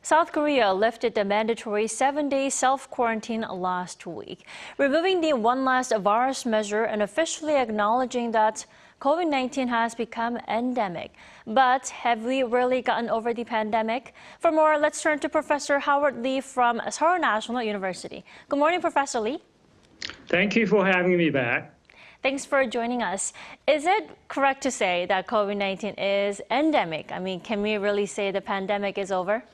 South Korea lifted the mandatory 7-day self-quarantine last week, removing the one last virus measure and officially acknowledging that COVID-19 has become endemic. But have we really gotten over the pandemic? For more, let's turn to Professor Howard Lee from Seoul National University. Good morning, Professor Lee. Thank you for having me back. Thanks for joining us. Is it correct to say that COVID-19 is endemic? I mean, can we really say the pandemic is over?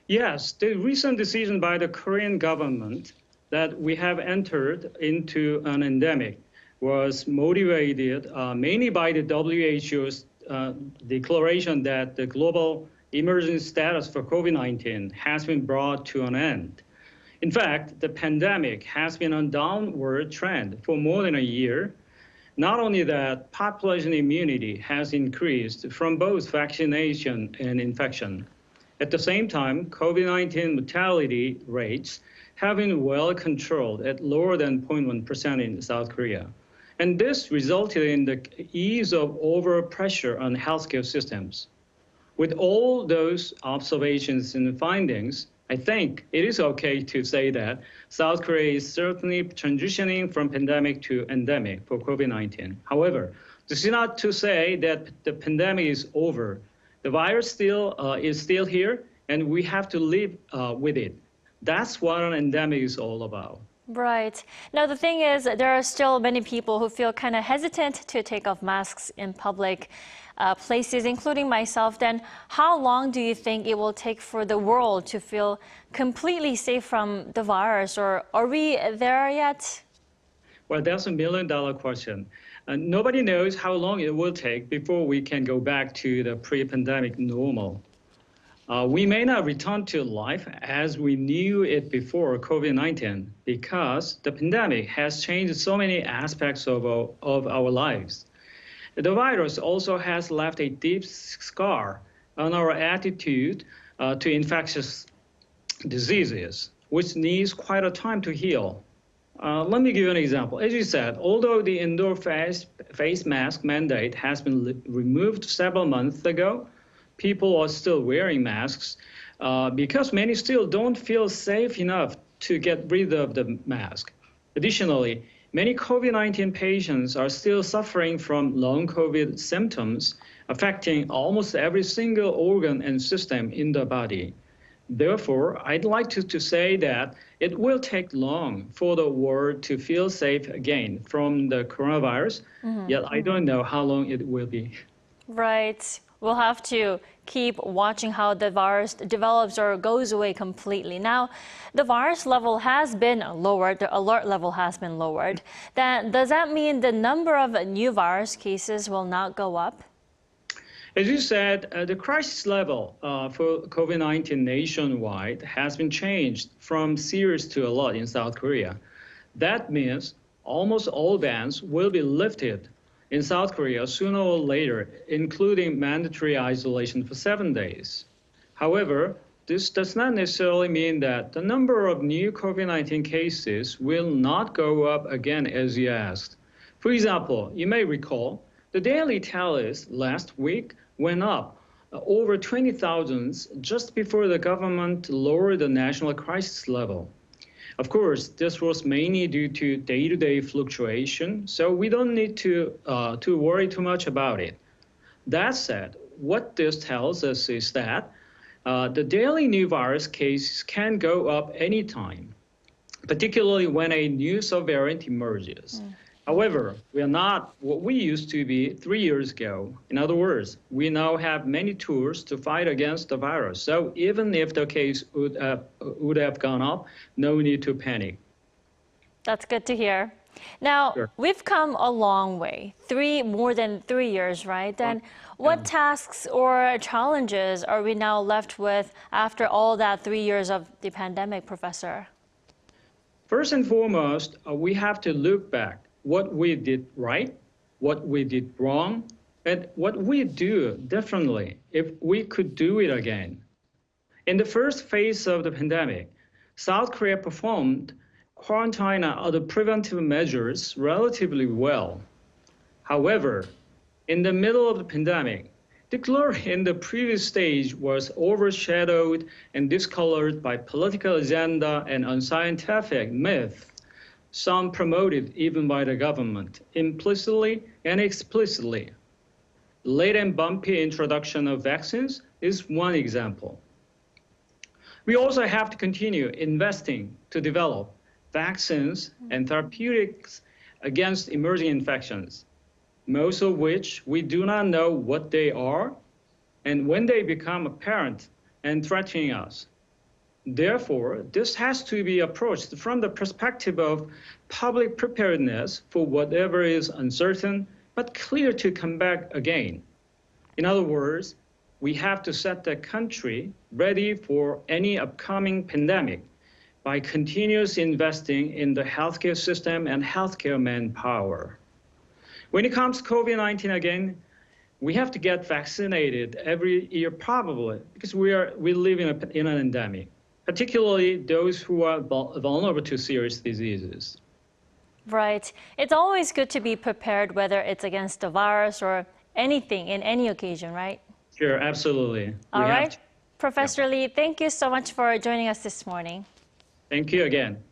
Yes, the recent decision by the Korean government that we have entered into an endemic was motivated mainly by the WHO's declaration that the global emergency status for COVID-19 has been brought to an end. In fact, the pandemic has been on downward trend for more than a year. Not only that, population immunity has increased from both vaccination and infection. At the same time, COVID-19 mortality rates have been well controlled at lower than 0.1% in South Korea. And this resulted in the ease of overpressure on healthcare systems. With all those observations and findings, I think it is okay to say that South Korea is certainly transitioning from pandemic to endemic for COVID-19. However, this is not to say that the pandemic is over. The virus is still here, and we have to live with it. That's what an endemic is all about. Right. Now, the thing is, there are still many people who feel kind of hesitant to take off masks in public places, including myself. Then how long do you think it will take for the world to feel completely safe from the virus, or are we there yet? Well, that's a million-dollar question. Nobody knows how long it will take before we can go back to the pre-pandemic normal. We may not return to life as we knew it before COVID-19 because the pandemic has changed so many aspects of our lives. The virus also has left a deep scar on our attitude to infectious diseases, which needs quite a time to heal. Let me give you an example. As you said, although the indoor face mask mandate has been removed several months ago, people are still wearing masks because many still don't feel safe enough to get rid of the mask. Additionally, many COVID-19 patients are still suffering from long COVID symptoms affecting almost every single organ and system in the body. Therefore, I'd like to say that it will take long for the world to feel safe again from the coronavirus, yet I don't know how long it will be. Right. We'll have to keep watching how the virus develops or goes away completely. Now, the virus level has been lowered, the alert level has been lowered. Does that mean the number of new virus cases will not go up? As you said, the crisis level for COVID-19 nationwide has been changed from serious to alert in South Korea. That means almost all bans will be lifted in South Korea sooner or later, including mandatory isolation for 7 days. However, this does not necessarily mean that the number of new COVID-19 cases will not go up again as you asked. For example, you may recall the daily tallies last week went up over 20,000 just before the government lowered the national crisis level. Of course, this was mainly due to day-to-day fluctuation, so we don't need to worry too much about it. That said, what this tells us is that the daily new virus cases can go up anytime, particularly when a new subvariant emerges. However, we are not what we used to be 3 years ago. In other words, we now have many tools to fight against the virus. So even if the case would have gone up, no need to panic. That's good to hear. Now, Sure. We've come a long way, more than 3 years, right? Then what tasks or challenges are we now left with after all that 3 years of the pandemic, Professor? First and foremost, we have to look back what we did right, what we did wrong, and what we do differently if we could do it again. In the first phase of the pandemic, South Korea performed quarantine and other preventive measures relatively well. However, in the middle of the pandemic, The glory in the previous stage was overshadowed and discolored by political agenda and unscientific myth, some promoted even by the government, implicitly and explicitly. Late and bumpy introduction of vaccines is one example. We also have to continue investing to develop vaccines and therapeutics against emerging infections, most of which we do not know what they are and when they become apparent and threatening us. Therefore, this has to be approached from the perspective of public preparedness for whatever is uncertain but clear to come back again. In other words, we have to set the country ready for any upcoming pandemic by continuously investing in the healthcare system and healthcare manpower. When it comes to COVID-19 again, we have to get vaccinated every year probably because we live in an endemic, particularly those who are vulnerable to serious diseases. Right. It's always good to be prepared, whether it's against the virus or anything in any occasion, right? Sure, absolutely. All right. Professor Lee, thank you so much for joining us this morning. Thank you again.